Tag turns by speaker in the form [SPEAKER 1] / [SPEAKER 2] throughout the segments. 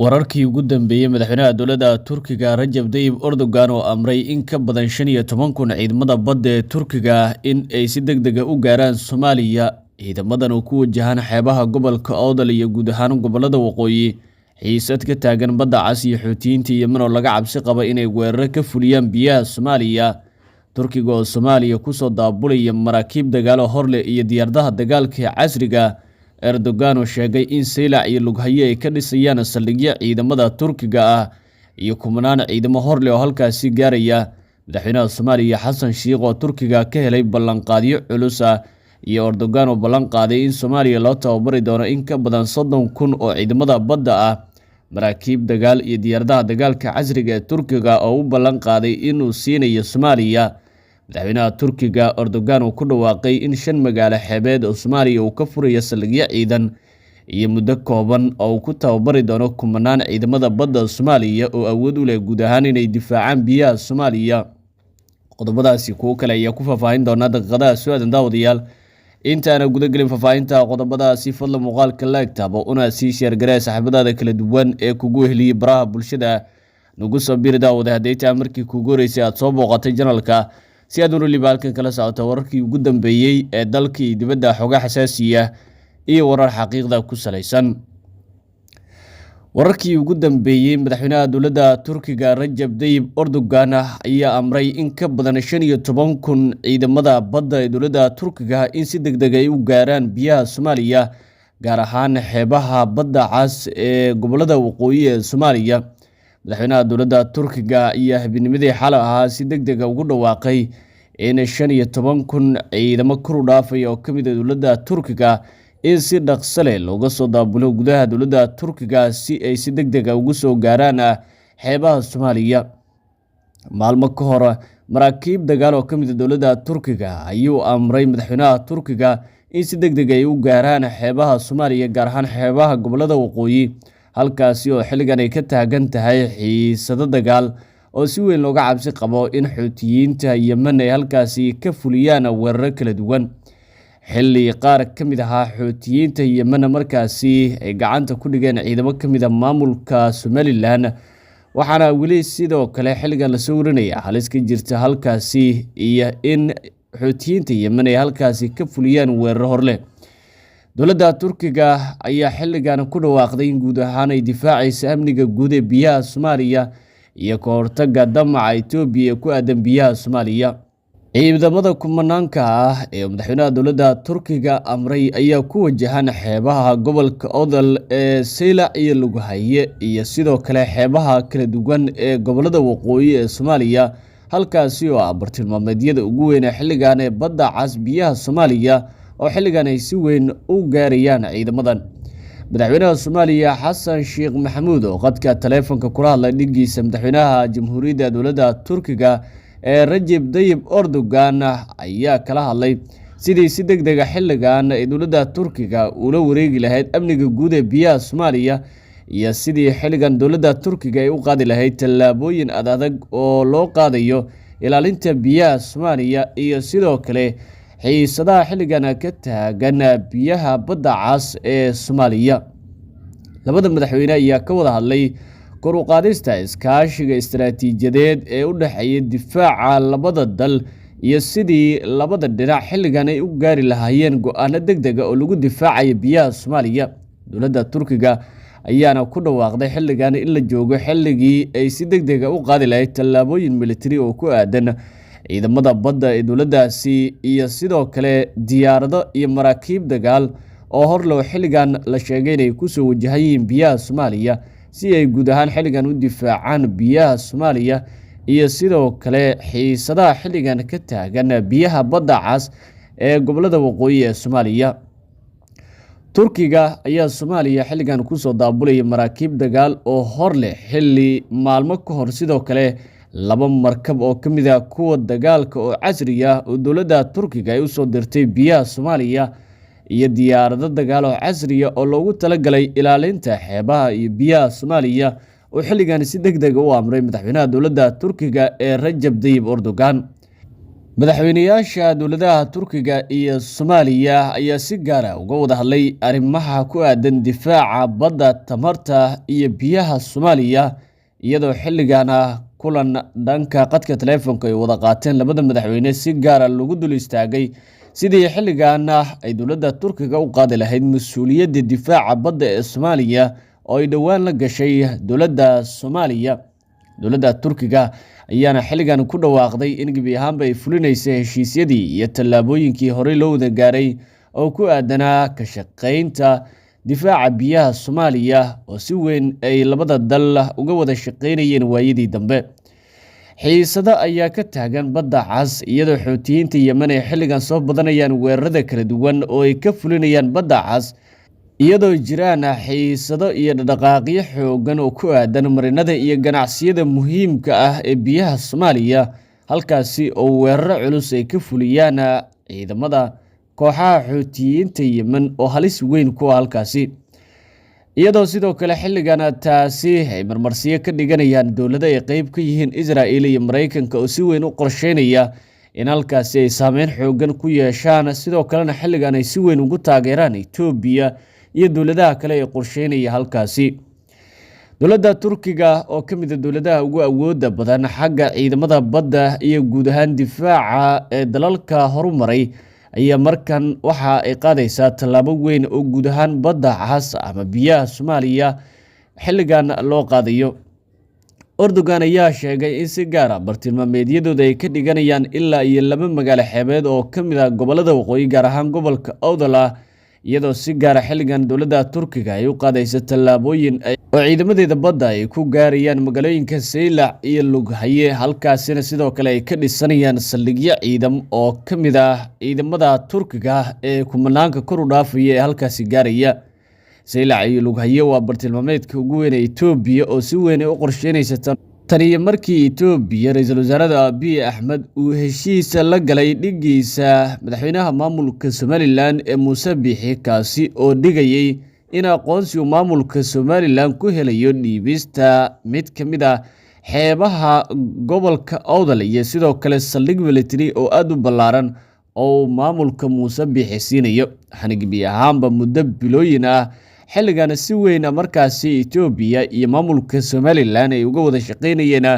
[SPEAKER 1] Wararkii ugu dambeeyay madaxweynaha dowladda Turkiga Rajab Tayyip Erdogan oo amray in ka badan 15,000 ciidamada badda ee Turkiga in ay si degdeg ah u gaaraan Soomaaliya. Ciidamadan oo ku wajahan xeebaha gobolka Awdal iyo guud ahaan gobolada waqooyi, xiisad ka taagan badda Cas iyo Xuutiyiinta Yemen oo laga cabsi qaba inay weerar ka fuliyaan biyaha Soomaaliya. Turkiga oo Soomaaliya ku soo daabulaya maraakiib dagaal oo hor leh iyo diyaaradaha dagaalka ee casriga. Erdogan oo sheegay in Seylac iyo Lughaye ay ka dhisayaan saldhigyo ciidamada Turkiga ah iyo kumanaan ciidamo hor leh oo halkaasi gaaraya. Madaxweynaha Soomaaliya Xasan Sheikh oo Turkiga ka helay ballanqaadyo culus ah, iyo Erdogan oo ballan qaaday in Soomaaliya loo tababari doono in ka badan 30,000 oo ciidamada badda ah. Maraakiib dagaal iyo diyaaradaha dagaalka casriga ee Turkiga oo u ballan qaaday inuu siinayo Soomaaliya. Madaxweynaha Turkiga Erdogan oo ku dhawaaqay in 5 magaalo xeebeed oo Soomaaliya uu ka furayo saldhigyo ciidan iyo muddo kooban oo uu ku tababari doono kumanaan ciidamada badda Soomaaliya oo awood u leh guud ahaan inay difaacaan biyaha Soomaaliya. Qodobadaasi kuwo kale ayaa ku faahfaahin doona daqiiqadaha su'aadan daawadayaal. Intaana guda galin faahfaahinta qodobadaasi fadlan muuqaalka like taabo una sii share garee saaxiibada kala duwan ee kugu heliyay baraha bulshada. Nagu soo biir daawada haddii markii kugu horeysay aad soo booqatay channelka si aad halkan kala socoto wararkii ugu dambeeyay ee dalka iyo dibadda, xogaha xasaasiya iyo warar xaqiiqda ku saleysan. Wararkii ugu dambeeyay madaxweynaha dowladda Turkiga Rajab Tayyip Erdogan ayaa amray in ka badan 15,000 ciidamada badda ee dowladda Turkiga in si degdeg ah u gaaraan biyaha Soomaaliya, gaar ahaan xeebaha badda Cas ee gobolada waqooyi ee Soomaaliya. Madaxweynaha dowladda Turkiga ayaa habeennimadii xalay ahaa si degdeg ah ugu dhawaaqay in 15,000 ciidamo kor u dhaafay oo ka mid ah dowladda Turkiga in si dhaqso leh looga soo daabulo gudaha dowladda Turkiga si ay si degdeg ah ugu soo gaaraan xeebaha Soomaaliya. Maalmo ka hor, maraakiib dagaal oo ka mid ah dowladda Turkiga ayuu amray madaxweynaha Turkiga in si degdeg ah u gaaraan xeebaha Soomaaliya, gaar ahaan xeebaha gobolada waqooyi, halkaasi oo xilligan ay ka taagan tahay xiisado dagaal oo si weyn looga cabsi qabo in Xuutiyiinta Yemen ay halkaasi ka fuliyaan weerar kala duwan. Xilli qaar ka mid ah Xuutiyiinta Yemen markaasi ay gacanta ku dhigeen ciidamo ka mid ah maamulka Somaliland, waxaana weli sidoo kale xilligan la soo warinaya halis ka jirta halkaasi iyo in Xuutiyiinta Yemen ay halkaasi ka fuliyaan weerar hor leh. Dowladda Turkiga ayaa xilligan ku dhawaaqday in guud ahaan ay difaacayso amniga guud ee biyaha Soomaaliya iyo ka hortagga damaca Itoobiya ee ku aadan biyaha Soomaaliya. Ciidamada kumanaanka ah ee madaxweynaha dowladda Turkiga amray ayaa ku wajahan xeebaha gobolka Awdal ee Seylac iyo Lughaye iyo sidoo kale xeebaha kala duwan ee gobolada waqooyi ee Soomaaliya, halkaasi oo ah bartilmaameedyada ugu weyn ee xilligan ee badda Cas biyaha Soomaaliya oo xilligan ay si weyn u gaarayaan ciidamadan. Madaxweynaha Soomaaliya Xasan Sheikh Maxamuud oo qadka taleefanka kula hadlay dhigiisa madaxweynaha Jamhuuriyadda Dowladda Turkiga ee Rajab Tayyip Erdogan ayaa kala hadlay sidii si degdeg ah xilligan ay dowladda Turkiga ula wareegi lahayd amniga guud ee biyaha Soomaaliya iyo sidii xilligan dowladda Turkiga ay u qaadi lahayd tallaabooyin adag oo loo qaadayo ilaalinta biyaha Soomaaliya iyo sidoo kale xiisadaha xilligan ka taagan biyaha badda Cas ee Soomaaliya. Labada madaxweyne ayaa ka wada hadlay kor u qaadista iskaashiga istiraatiijiyadeed ee u dhexeeya difaaca labada dal iyo sidii labada dhinac xilligan ay u gaari lahaayeen go'aano degdeg ah oo lagu difaacayo biyaha Soomaaliya. Dowladda Turkiga ayaana ku dhawaaqday xilligan in la joogo xilligii ay si degdeg ah u qaadi lahayd tallaabooyin militari oo ku aadan ciidamada badda ee dowladdaasi iyo sidoo kale diyaarado iyo maraakiib dagaal oo hor leh xilligan la sheegay inay ku soo wajahan yihiin biyaha Soomaaliya si ay guud ahaan xilligan u difaacaan biyaha Soomaaliya iyo sidoo kale xiisadaha xilligan ka taagan biyaha badda Cas ee gobolada waqooyi ee Soomaaliya. Turkiga ayaa Soomaaliya xilligan ku soo daabulaya maraakiib dagaal oo hor leh xilli maalmo ka hor sidoo kale 2 markab oo ka mid ah kuwa dagaalka oo casri ah oo dowladda Turkiga ay u soo dirtay biyaha Soomaaliya iyo diyaarado dagaal oo casri ah oo loogu talagalay ilaalinta xeebaha iyo biyaha Soomaaliya oo xilligan si degdeg ah u amray madaxweynaha dowladda Turkiga ee Rajab Tayyip Erdogan. madaxweynayaasha dowladaha Turkiga iyo Soomaaliya ayaa si gaar ah uga wada hadlay arrimaha ku aadan difaaca badda, tamarta iyo biyaha Soomaaliya, iyadoo xilligan kulan dhanka qadka taleefanka ay wada qaateen labada madaxweyne si gaar ah loogu dul istaagay sidii xilligan ay dowladda Turkiga u qaadi lahayd mas'uuliyadda difaaca badda ee Soomaaliya oo ay dhowaan la gashay dowladda Soomaaliya. Dowladda Turkiga ayaana xilligan ku dhawaaqday in gebi ahaanba ay fulinayso heshiisyadii iyo tallaabooyinkii horey loo wada gaaray oo ku aadanaa ka shaqaynta difaaca biyaha Soomaaliya oo si weyn ay labada dal uga wada shaqaynayeen waayadii dambe. Xiisado ayaa ka taagan badda Cas iyadoo Xuutiyiinta Yemen ay xilligan soo badanayaan weerarada kala duwan oo ay ka fulinayaan badda Cas, iyadoo jiraan xiisado iyo dhaqdhaqaaqyo xooggan oo ku aadan marinada iyo ganacsiyada muhiimka ah ee biyaha Soomaaliya, halkaasi oo weeraro culus ay ka fuliyaan ciidamada kooxaha Xuutiyiinta Yemen oo halis weyn ku ah halkaasi, iyadoo sidoo kale xilligan taasi ay marmarsiyo ka dhiganayaan dowlado ay qayb ka yihiin Israa'iil iyo Mareykanka oo si weyn u qorsheynaya in halkaasi ay saameyn xooggan ku yeeshaan, sidoo kalena xilligan ay si weyn ugu taageeraan Itoobiya iyo dowladaha kale ee qorsheynaya halkaasi. Dowladda Turkiga oo ka mid ah dowladaha ugu awoodda badan xagga ciidamada badda iyo guud ahaan difaaca ee dalalka horumaray ayaa markan waxa ay qaadaysaa tallaabo weyn oo guud ahaan badda Cas ama biyaha Soomaaliya xilligan loo qaadayo. Erdogan ayaa sheegay in si gaar ah bartilmaameedyadooda ay ka dhiganayaan ilaa iyo 2 magaalo xeebeed oo ka mid ah gobolada waqooyi, gaar ahaan gobolka Awdal, iyadoo si gaar ah xilligan dowladda Turkiga ay u qaadayso tallaabooyin oo ciidamadeeda badda ay ku gaarayaan magaalooyinka Saylac iyo Lughaye, halkaasina sidoo kale ay ka dhisanayaan saldhigyo ciidan oo ka mid ah ciidamada Turkiga ee kumanaanka kor u dhaafaya ee halkaasi gaaraya. Saylac iyo Lughaye waa bartilmaameedka ugu weyn ee Itoobiya oo si weyn u qorsheynaysa tan iyo markii Itoobiya ra'iisul wasaaraha Abiy Ahmed uu heshiis la galay dhigiisa madaxweynaha maamulka Somaliland ee Muuse Biixi, kaasi oo dhigayay in aqoonsiga maamulka Somaliland ku helayo dhiibista mid ka mid ah xeebaha gobolka Awdal iyo sidoo kale saldhig military oo aad u ballaaran oo maamulka Muuse Biixi siinayo. Xanigibi ahaanba muddo bilooyin ah xilligan si weyn markaasi Itoobiya iyo maamulka Somaliland ay uga wada shaqaynayeen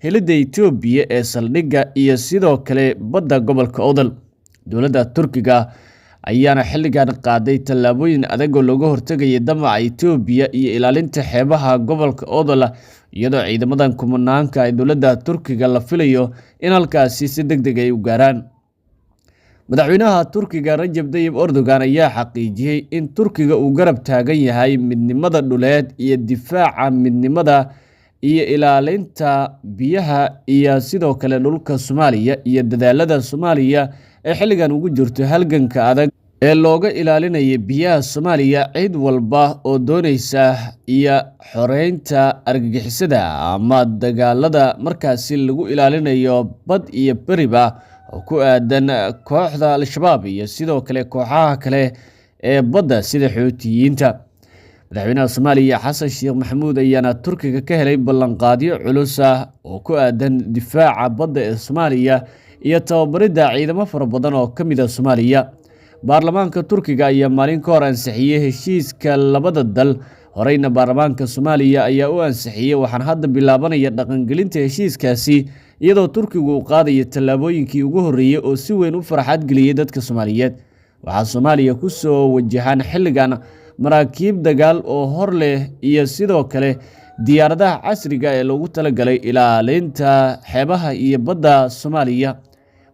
[SPEAKER 1] helidda Itoobiya ee saldhigga iyo sidoo kale badda gobolka Awdal. Dowladda Turkiga ayaana xilligan qaaday tallaabooyin adag oo looga hortagayo damaca Itoobiya iyo ilaalinta xeebaha gobolka Awdal, iyadoo ciidamadan kumanaanka ee dowladda Turkiga la filayo in halkaasi si degdeg ay u gaaraan. Madaxweynaha Turkiga Rajab Tayyip Erdogan ayaa xaqiijiyay in Turkiga uu garab taagan yahay midnimada dhuleed iyo difaaca midnimada iyo ilaalinta biyaha iyo sidoo kale dhulka Soomaaliya iyo dadaalada Soomaaliya ee xilligan ugu jirto halganka adag ee looga ilaalinayo biyaha Soomaaliya cid walba oo doonaysa iyo xoreynta argagixisada ama dagaalada markaasi lagu ilaalinayo bad iyo bariba oo ku aadan kooxda Al-Shabaab iyo sidoo kale kooxaha kale ee badda sida Xuutiyiinta. Madaxweynaha Soomaaliya Xasan Sheekh Maxamuud ayaana Turkiga ka helay ballanqaadyo culus oo ku aadan difaaca badda ee Soomaaliya iyo tababaridda ciidamo fara badan oo ka mid ah Soomaaliya. Baarlamaanka Turkiga ayaa maalin ka hor ansixiyay heshiiska labada dal, horeyna baarlamaanka Soomaaliya ayaa u ansixiyay, waxaana hadda bilaabanaya dhaqangelinta heshiiskaasi iyadoo Turkigu uu qaadayo tallaabooyinkii ugu horreeyay oo si weyn u farxad geliyay dadka Soomaaliyeed. Waxaa Soomaaliya ku soo wajahan xilligan maraakiib dagaal oo hor leh iyo sidoo kale diyaaradaha casriga ee loogu talagalay ilaalinta xeebaha iyo badda Soomaaliya.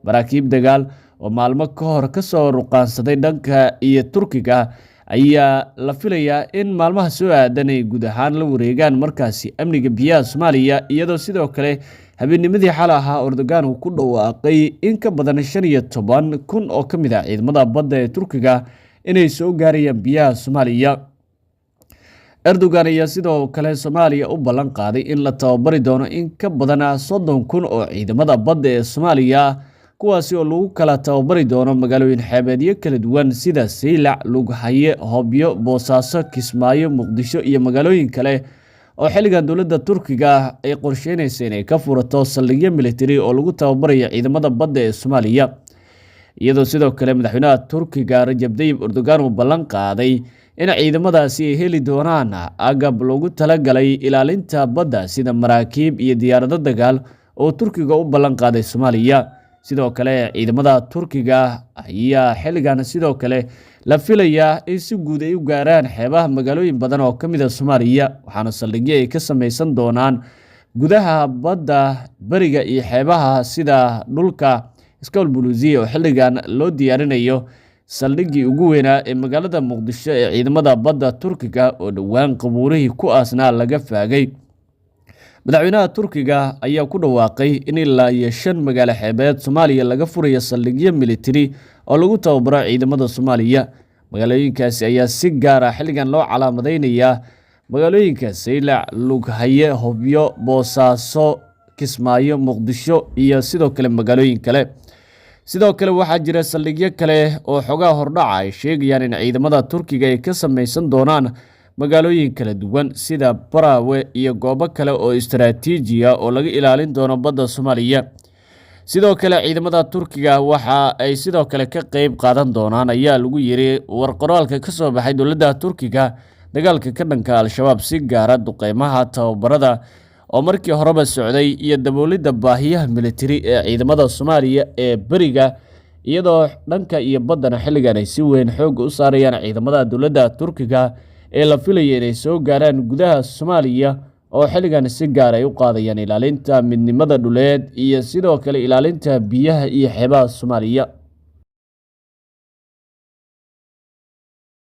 [SPEAKER 1] Maraakiib dagaal oo maalmo ka hor ka soo ruqaansaday dhanka iyo Turkiga ayaa la filayaa in maalmaha soo aadan ay guud ahaan la wareegaan markaasi amniga biyaha Soomaaliya, iyadoo sidoo kale habeennimadii xal ahaa Erdogan uu ku dhawaaqay in ka badan 15,000 oo ka mid ah ciidamada badda ee Turkiga inay soo gaarayaan biyaha Soomaaliya. Erdogan ayaa sidoo kale Soomaaliya u ballan qaaday in la tababari doono in ka badan 30,000 oo ciidamada badda ee Soomaaliya, kuwaasi oo lagu kala tababari doono magaalooyin xeebeedyo kala duwan sida Saylac, Lughaye, Hobyo, Boosaaso, Kismaayo, Muqdisho iyo magaalooyin kale oo xilligan dowladda Turkiga ay qorsheynayso inay ka furato saldhigyo militari oo lagu tababarayo ciidamada badda ee Soomaaliya, iyadoo sidoo kale madaxweynaha Turkiga Rajab Tayyip Erdogan uu ballan qaaday in ciidamadaasi ay heli doonaan agab loogu talagalay ilaalinta badda sida maraakiib iyo diyaarado dagaal oo Turkiga u ballan qaaday Soomaaliya. sidoo kale ciidamada Turkiga ayaa xilligan sidoo kale la filayaa in si guud ay u gaaraan xeebaha magaalooyin badan oo kamid ah Soomaaliya, waxaana saldhigyo ay ka samaysan doonaan gudaha badda, bariga iyo xeebaha sida dhulka Iskool-Buluusiya oo xilligan loo diyaarinayo saldhiggii ugu weynaa ee magaalada Muqdisho ee ciidamada badda Turkiga oo dhowaan qabuurihii ku aasnaa laga faagay. madaxweynaha Turkiga ayaa ku dhawaaqay in ilaa 5 magaalo xeebeed Soomaaliya laga furayo saldhigyo militari oo lagu tababaro ciidamada Soomaaliya. magaalooyinkaasi ayaa si gaar ah xilligan loo calaamadeynayaa magaalooyinka Saylac, Lughaye, Hobyo, Boosaaso, Kismaayo, Muqdisho iyo sidoo kale magaalooyin kale. sidoo kale waxaa jira saldhigyo kale oo xogaha hordhaca ay sheegayaan in ciidamada Turkiga ay ka samaysan doonaan magaalooyin kala duwan sida Barawe iyo goobo kale oo istiraatiiji ah oo laga ilaalin doono badda Soomaaliya. sidoo kale ciidamada Turkiga waxa ay sidoo kale ka qayb qaadan doonaan ayaa lagu yiri warqoraalka ka soo baxay dowladda Turkiga dagaalka ka dhanka Al-Shabaab, si gaar ah duqeymaha tababarada oo markii horeba socday iyo daboolidda baahiyaha militari ee ciidamada Soomaaliya ee bariga, iyadoo dhanka iyo baddana xilligan ay si weyn xoog u saarayaan ciidamada dowladda Turkiga ee la filayay inay soo gaaraan gudaha Soomaaliya oo xilligan si gaar ay u qaadayaan ilaalinta midnimada dhuleed iyo sidoo kale ilaalinta biyaha iyo xeebaha Soomaaliya.